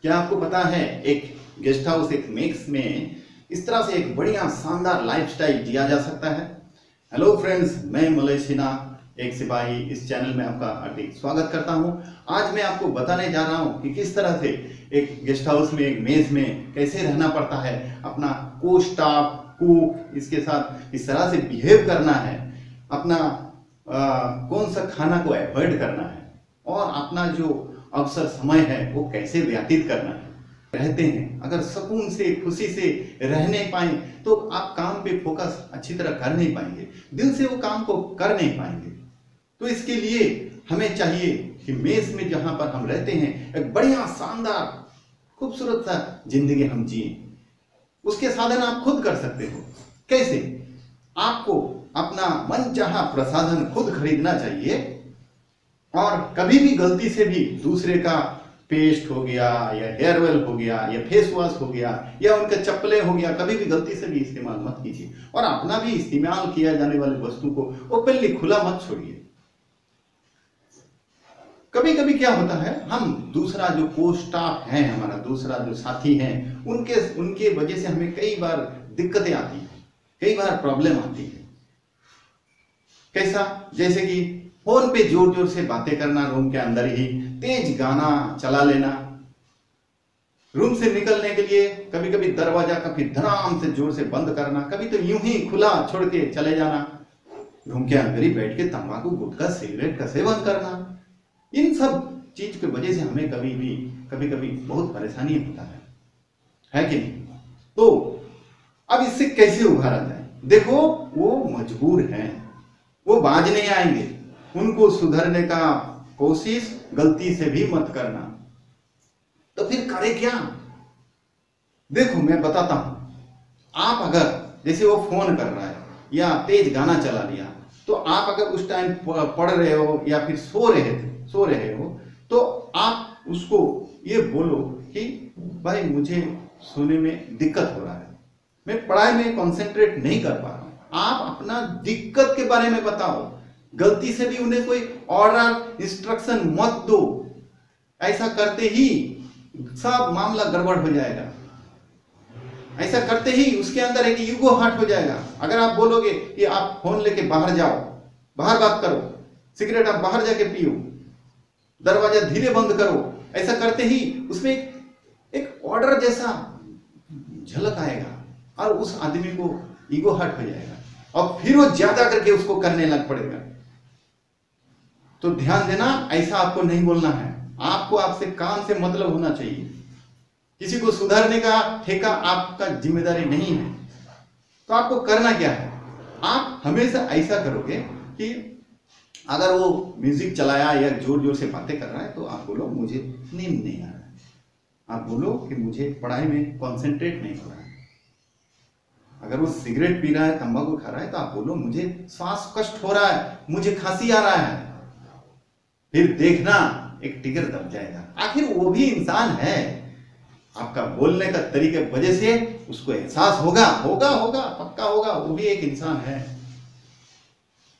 क्या आपको पता है एक गेस्ट हाउस, एक मेक्स में इस तरह से एक बढ़िया शानदार लाइफस्टाइल जिया जा सकता है। हेलो फ्रेंड्स, मैं मलय सिन्हा, एक सिपाही, इस चैनल में आपका हार्दिक स्वागत करता हूं। आज मैं आपको बताने जा रहा हूं कि किस तरह से एक गेस्ट हाउस में, एक मेस में कैसे रहना पड़ता है, अपना को स्टाफ, कुक, इसके साथ इस तरह से बिहेव करना है, अपना कौन सा खाना को अवॉइड करना है और अपना जो अवसर समय है वो कैसे व्यतीत करना है। रहते हैं, अगर सुकून से, खुशी से रहने पाए तो आप काम पे फोकस अच्छी तरह कर नहीं पाएंगे, दिल से वो काम को कर नहीं पाएंगे। तो इसके लिए हमें चाहिए कि मेस में जहां पर हम रहते हैं एक बढ़िया शानदार खूबसूरत सा जिंदगी हम जिए। उसके साधन आप खुद कर सकते हो। कैसे? आपको अपना मनचाहा प्रसाधन खुद खरीदना चाहिए और कभी भी गलती से भी दूसरे का पेस्ट हो गया या हेयर ऑयल हो गया या फेस वॉश हो गया या उनके चप्पलें हो गया, कभी भी गलती से भी इस्तेमाल मत कीजिए और अपना भी इस्तेमाल किया जाने वाली वस्तु को ओपनली खुला मत छोड़िए। कभी कभी क्या होता है, हम दूसरा जो को स्टाफ है, हमारा दूसरा जो साथी है, उनके वजह से हमें कई बार दिक्कतें आती है, कई बार प्रॉब्लम आती है। कैसा? जैसे कि फोन पे जोर जोर से बातें करना, रूम के अंदर ही तेज गाना चला लेना, रूम से निकलने के लिए कभी कभी दरवाजा कभी धड़ाम से जोर से बंद करना, कभी तो यूं ही खुला छोड़ के चले जाना, रूम के अंदर ही बैठ के तंबाकू, गुटखा, सिगरेट का सेवन करना। इन सब चीज की वजह से हमें कभी कभी बहुत परेशानी होता है कि नहीं? तो अब इससे कैसे उभारा जाए? देखो, वो मजबूर हैं, वो बाज नहीं आएंगे, उनको सुधरने का कोशिश गलती से भी मत करना। तो फिर करे क्या? देखो, मैं बताता हूं। आप अगर जैसे वो फोन कर रहा है या तेज गाना चला लिया, तो आप अगर उस टाइम पढ़ रहे हो या फिर सो रहे हो तो आप उसको ये बोलो कि भाई मुझे सोने में दिक्कत हो रहा है, मैं पढ़ाई में कंसंट्रेट नहीं कर पा रहा हूं। आप अपना दिक्कत के बारे में बताओ, गलती से भी उन्हें कोई ऑर्डर, इंस्ट्रक्शन मत दो। ऐसा करते ही सब मामला गड़बड़ हो जाएगा। ऐसा करते ही उसके अंदर एक ईगो हर्ट हो जाएगा। अगर आप बोलोगे कि आप फोन लेके बाहर जाओ, बाहर बात करो, सिगरेट आप बाहर जाके पियो, दरवाजा धीरे बंद करो, ऐसा करते ही उसमें एक ऑर्डर जैसा झलक आएगा और उस आदमी को ईगो हर्ट हो जाएगा और फिर वो ज्यादा करके उसको करने लग पड़ेगा। तो ध्यान देना, ऐसा आपको नहीं बोलना है। आपको आपसे काम से मतलब होना चाहिए। किसी को सुधारने का ठेका आपका जिम्मेदारी नहीं है। तो आपको करना क्या है? आप हमेशा ऐसा करोगे कि अगर वो म्यूजिक चलाया या जोर जोर से बातें कर रहा है तो आप बोलो मुझे नींद नहीं आ रहा है, आप बोलो कि मुझे पढ़ाई में कंसंट्रेट नहीं हो रहा है। अगर वो सिगरेट पी रहा है, तंबाकू खा रहा है, तो आप बोलो मुझे श्वास कष्ट हो रहा है, मुझे खांसी आ रहा है। फिर देखना एक टिगर दब जाएगा। आखिर वो भी इंसान है। आपका बोलने का तरीके वजह से उसको एहसास होगा पक्का होगा, वो भी एक इंसान है।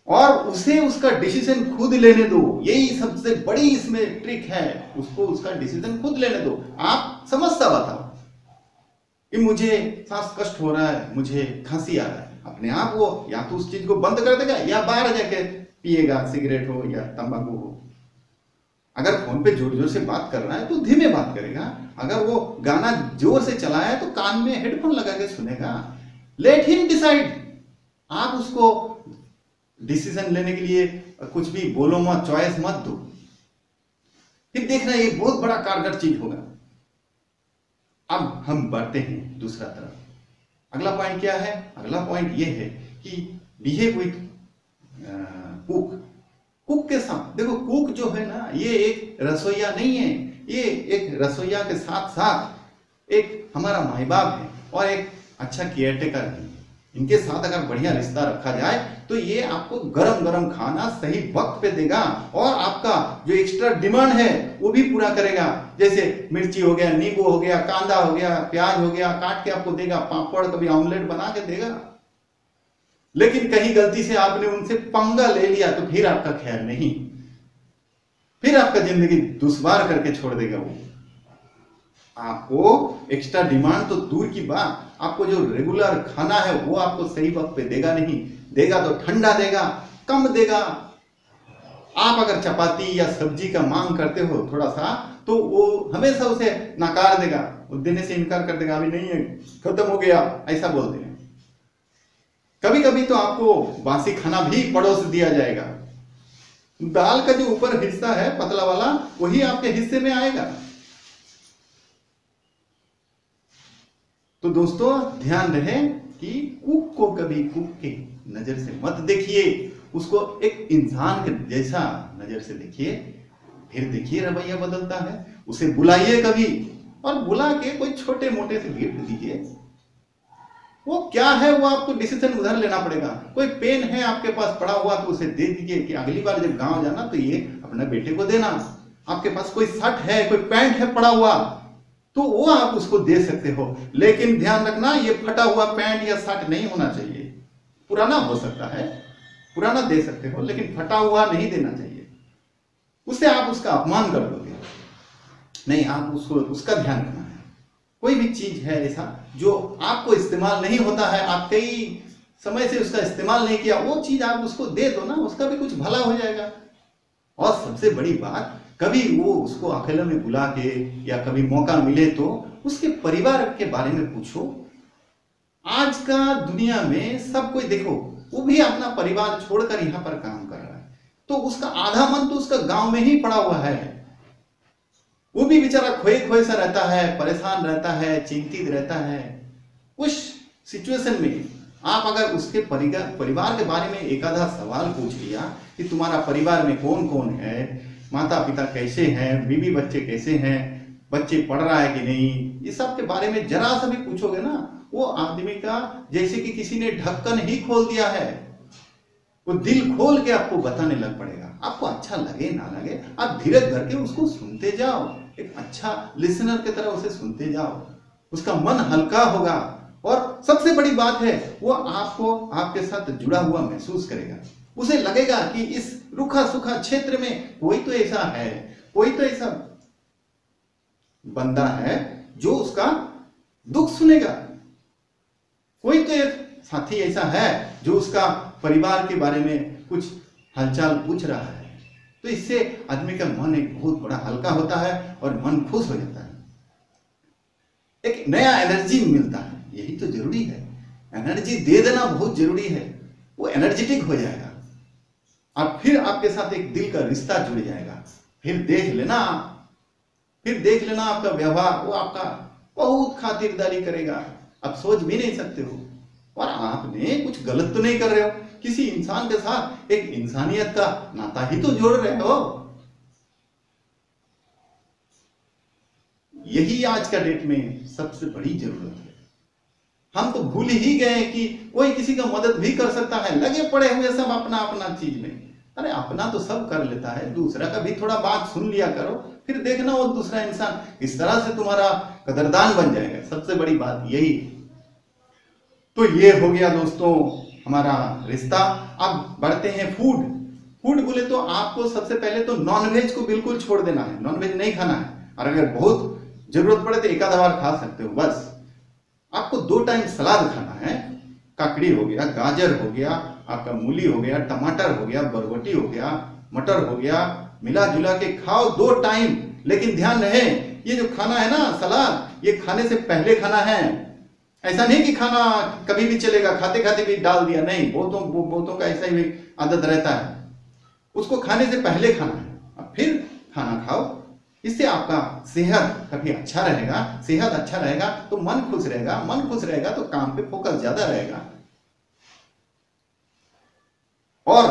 और उसे उसका डिसीजन खुद लेने दो। यही सबसे बड़ी इसमें ट्रिक है, उसको उसका डिसीजन खुद लेने दो। आप समझता बताओ कि मुझे सांस कष्ट हो रहा है, मुझे खांसी आ रहा है, अपने आप वो या तो उस चीज को बंद कर देगा या बाहर जाके पिएगा, सिगरेट हो या तंबाकू हो। अगर फोन पे जोर जोर से बात कर रहा है तो धीमे बात करेगा। अगर वो गाना जोर से चलाया है तो कान में हेडफोन लगा के सुनेगा। Let him decide. आप उसको डिसीजन लेने के लिए कुछ भी बोलो मत, चॉइस मत दो। फिर देखना ये बहुत बड़ा कारगर चीज होगा। अब हम बढ़ते हैं दूसरा तरफ। अगला पॉइंट क्या है? अगला पॉइंट ये है कि बिहेव विथ कुक के साथ। देखो, कुक जो है ना, ये एक रसोईया नहीं है, ये एक रसोईया के साथ साथ एक हमारा माई बाप है और एक अच्छा केयरटेकर है। इनके साथ अगर बढ़िया रिश्ता रखा जाए तो ये आपको गरम गरम खाना सही वक्त पे देगा और आपका जो एक्स्ट्रा डिमांड है वो भी पूरा करेगा। जैसे मिर्ची हो गया, नींबू हो गया, कांदा हो गया, प्याज हो गया, काट के आपको देगा, पापड़, कभी ऑमलेट बना के देगा। लेकिन कहीं गलती से आपने उनसे पंगा ले लिया तो फिर आपका ख्याल नहीं, फिर आपका जिंदगी दुश्वार करके छोड़ देगा वो। आपको एक्स्ट्रा डिमांड तो दूर की बात, आपको जो रेगुलर खाना है वो आपको सही वक्त पे देगा नहीं, देगा तो ठंडा देगा, कम देगा। आप अगर चपाती या सब्जी का मांग करते हो थोड़ा सा, तो वो हमेशा उसे नकार देगा, वो देने से इनकार कर देगा, अभी नहीं है, खत्म हो गया, ऐसा बोल देगा। कभी कभी तो आपको बासी खाना भी पड़ोस दिया जाएगा। दाल का जो ऊपर हिस्सा है पतला वाला, वही आपके हिस्से में आएगा। तो दोस्तों ध्यान रहे कि कुक को कभी कुक के नजर से मत देखिए, उसको एक इंसान के जैसा नजर से देखिए। फिर देखिए रवैया बदलता है, उसे बुलाइए कभी, और बुला के कोई छोटे मोटे से गिफ्ट दीजिए। वो क्या है वो आपको डिसीजन उधर लेना पड़ेगा। कोई पेन है आपके पास पड़ा हुआ तो उसे दे दीजिए कि अगली बार जब गांव जाना तो ये अपने बेटे को देना। आपके पास कोई शर्ट है, कोई पैंट है पड़ा हुआ, तो वो आप उसको दे सकते हो। लेकिन ध्यान रखना, ये फटा हुआ पैंट या शर्ट नहीं होना चाहिए। पुराना हो सकता है, पुराना दे सकते हो, लेकिन फटा हुआ नहीं देना चाहिए। उससे आप उसका अपमान कर दोगे। नहीं, आप उसको उसका ध्यान रखना है। कोई भी चीज है ऐसा जो आपको इस्तेमाल नहीं होता है, आप कई समय से उसका इस्तेमाल नहीं किया, वो चीज आप उसको दे दो ना, उसका भी कुछ भला हो जाएगा। और सबसे बड़ी बात, कभी वो उसको अकेले में बुला के या कभी मौका मिले तो उसके परिवार के बारे में पूछो। आज का दुनिया में सब कोई देखो, वो भी अपना परिवार छोड़कर यहाँ पर काम कर रहा है, तो उसका आधा मन तो उसका गांव में ही पड़ा हुआ है। वो भी बेचारा खोए खोए सा रहता है, परेशान रहता है, चिंतित रहता है। उस सिचुएशन में आप अगर उसके परिवार के बारे में एक आधा सवाल पूछ लिया कि तुम्हारा परिवार में कौन कौन है, माता पिता कैसे हैं, बीवी बच्चे कैसे हैं, बच्चे पढ़ रहा है कि नहीं, इस सब के बारे में जरा सा भी पूछोगे ना, वो आदमी का जैसे कि किसी ने ढक्कन ही खोल दिया है। वो दिल खोल के आपको बताने लग पड़ेगा। आपको अच्छा लगे ना लगे, आप धीरे करके उसको सुनते जाओ, एक अच्छा लिसनर की तरह उसे सुनते जाओ, उसका मन हल्का होगा। और सबसे बड़ी बात है, वो आपको आपके साथ जुड़ा हुआ महसूस करेगा। उसे लगेगा कि इस रूखा सूखा क्षेत्र में कोई तो ऐसा है, कोई तो ऐसा बंदा है जो उसका दुख सुनेगा, कोई तो एक साथी ऐसा है जो उसका परिवार के बारे में कुछ हालचाल पूछ रहा है। तो इससे आदमी का मन एक बहुत बड़ा हल्का होता है और मन खुश हो जाता है, एक नया एनर्जी मिलता है। यही तो जरूरी है, एनर्जी दे देना बहुत जरूरी है। वो एनर्जेटिक हो जाएगा, अब फिर आपके साथ एक दिल का रिश्ता जुड़ जाएगा। फिर देख लेना आपका व्यवहार, वो आपका बहुत खातिरदारी करेगा, आप सोच भी नहीं सकते हो। और आपने कुछ गलत तो नहीं कर रहे हो, किसी इंसान के साथ एक इंसानियत का नाता ही तो जोड़ रहे हो। यही आज का डेट में सबसे बड़ी जरूरत है। हम तो भूल ही गए कि कोई किसी का मदद भी कर सकता है, लगे पड़े हुए सब अपना अपना चीज में। अरे अपना तो सब कर लेता है, दूसरा का भी थोड़ा बात सुन लिया करो, फिर देखना वो दूसरा इंसान इस तरह से तुम्हारा कदरदान बन जाएगा। सबसे बड़ी बात यही। तो ये हो गया दोस्तों हमारा रिश्ता। अब बढ़ते हैं फूड बोले तो आपको सबसे पहले तो नॉनवेज को बिल्कुल छोड़ देना है, नॉनवेज नहीं खाना है। और अगर बहुत जरूरत पड़े तो एक आधा बार खा सकते हो बस। आपको 2 टाइम सलाद खाना है, ककड़ी हो गया, गाजर हो गया, आपका मूली हो गया, टमाटर हो गया, बरबटी हो गया, मटर हो गया, मिला जुला के खाओ 2 टाइम। लेकिन ध्यान रहे, ये जो खाना है ना सलाद, ये खाने से पहले खाना है। ऐसा नहीं कि खाना कभी भी चलेगा, खाते खाते भी डाल दिया, नहीं। बहुतों का ऐसा ही आदत रहता है, उसको खाने से पहले खाना है, अब फिर खाना खाओ। इससे आपका सेहत काफी अच्छा रहेगा। सेहत अच्छा रहेगा तो मन खुश रहेगा, मन खुश रहेगा तो काम पे फोकस ज्यादा रहेगा। और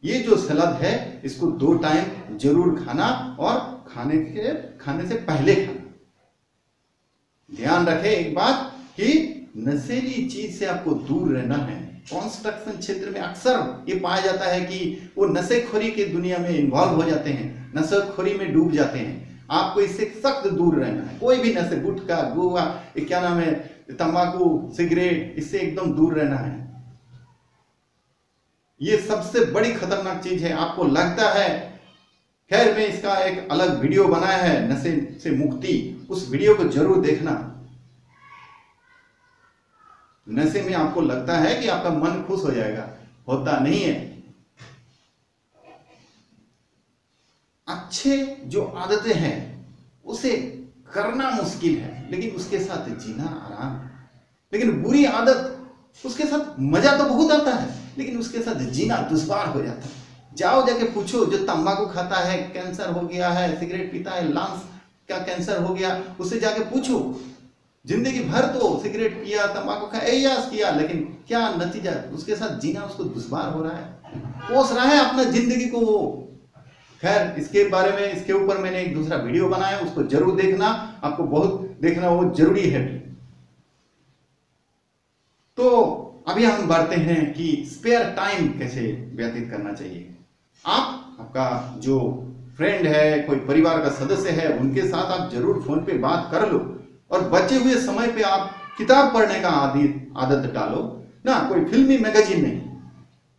ये जो सलाद है इसको 2 टाइम जरूर खाना, और खाने से पहले खाना। ध्यान रखें एक बात कि नशीली चीज से आपको दूर रहना है। कंस्ट्रक्शन क्षेत्र में अक्सर ये पाया जाता है कि वो नशेखोरी की दुनिया में इन्वॉल्व हो जाते हैं, नशेखोरी में डूब जाते हैं। आपको इससे सख्त दूर रहना है। कोई भी नशे, गुटखा, गुआ, क्या नाम है, तंबाकू, सिगरेट, इससे एकदम दूर रहना है। ये सबसे बड़ी खतरनाक चीज है। आपको लगता है खैर, मैं इसका एक अलग वीडियो बनाया है, नशे से मुक्ति, उस वीडियो को जरूर देखना। नशे में आपको लगता है कि आपका मन खुश हो जाएगा, होता नहीं है। अच्छे जो आदतें हैं उसे करना मुश्किल है, लेकिन उसके साथ जीना आराम है। लेकिन बुरी आदत, उसके साथ मजा तो बहुत आता है, लेकिन उसके साथ जीना दुश्वार हो जाता है। जाओ जाके पूछो, जो तंबाकू खाता है, कैंसर हो गया है, सिगरेट पीता है, लंग्स का कैंसर हो गया, उससे जाके पूछो, जिंदगी भर तो सिगरेट पिया, तंबाकू खाया, ऐयास किया, लेकिन क्या नतीजा, उसके साथ जीना उसको दुश्वार हो रहा है, कोस रहा है अपना जिंदगी को वो। खैर, इसके बारे में, इसके ऊपर मैंने एक दूसरा वीडियो बनाया, उसको जरूर देखना, आपको बहुत देखना वो जरूरी है। तो अभी हम बढ़ते हैं कि स्पेयर टाइम कैसे व्यतीत करना चाहिए। आपका जो फ्रेंड है, कोई परिवार का सदस्य है, उनके साथ आप जरूर फोन पे बात कर लो, और बचे हुए समय पे आप किताब पढ़ने का आदत डालो ना। कोई फिल्मी मैगजीन नहीं,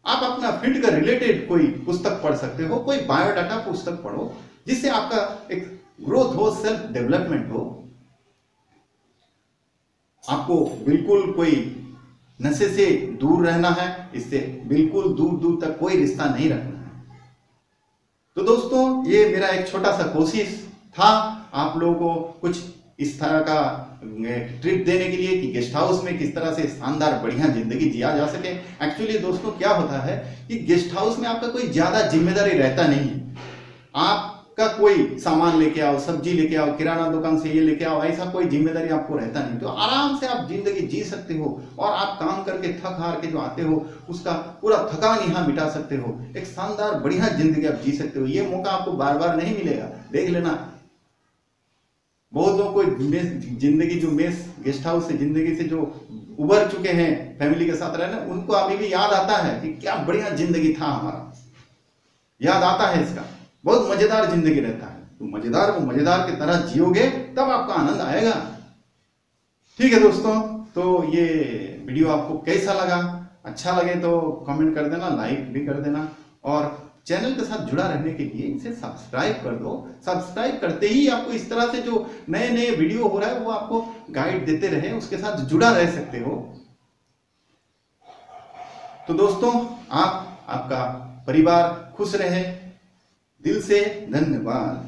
आप अपना फील्ड का रिलेटेड कोई पुस्तक पढ़ सकते हो, कोई बायोडाटा पुस्तक पढ़ो, जिससे आपका एक ग्रोथ हो, सेल्फ डेवलपमेंट हो। आपको बिल्कुल कोई नशे से दूर रहना है, इससे बिल्कुल दूर दूर तक कोई रिश्ता नहीं रखना है। तो दोस्तों, ये मेरा एक छोटा सा कोशिश था आप लोगों को कुछ इस तरह का ट्रिप देने के लिए कि गेस्ट हाउस में किस तरह से शानदार बढ़िया जिंदगी जिया जा सके। एक्चुअली दोस्तों, क्या होता है कि गेस्ट हाउस में आपका कोई ज्यादा जिम्मेदारी रहता नहीं है। आपका कोई सामान लेके आओ, सब्जी लेके आओ, किराना दुकान से ये लेके आओ, ऐसा कोई जिम्मेदारी आपको रहता नहीं। तो आराम से आप जिंदगी जी सकते हो, और आप काम करके थक हार के जो आते हो उसका पूरा थकान यहाँ मिटा सकते हो। एक शानदार बढ़िया जिंदगी आप जी सकते हो। ये मौका आपको बार बार नहीं मिलेगा, देख लेना। बहुत लोग को जिंदगी जो मेस गेस्ट हाउस से जिंदगी से जो उबर चुके हैं फैमिली के साथ रहना, उनको अभी भी याद आता है कि क्या बढ़िया जिंदगी था हमारा, याद आता है इसका। बहुत मजेदार जिंदगी रहता है। तो मजेदार को मजेदार की तरह जियोगे तब आपका आनंद आएगा। ठीक है दोस्तों, तो ये वीडियो आपको कैसा लगा? अच्छा लगे तो कमेंट कर देना, लाइक भी कर देना, और चैनल के साथ जुड़ा रहने के लिए इसे सब्सक्राइब कर दो। सब्सक्राइब करते ही आपको इस तरह से जो नए नए वीडियो हो रहा है वो आपको गाइड देते रहे, उसके साथ जुड़ा रह सकते हो। तो दोस्तों, आपका परिवार खुश रहे। दिल से धन्यवाद।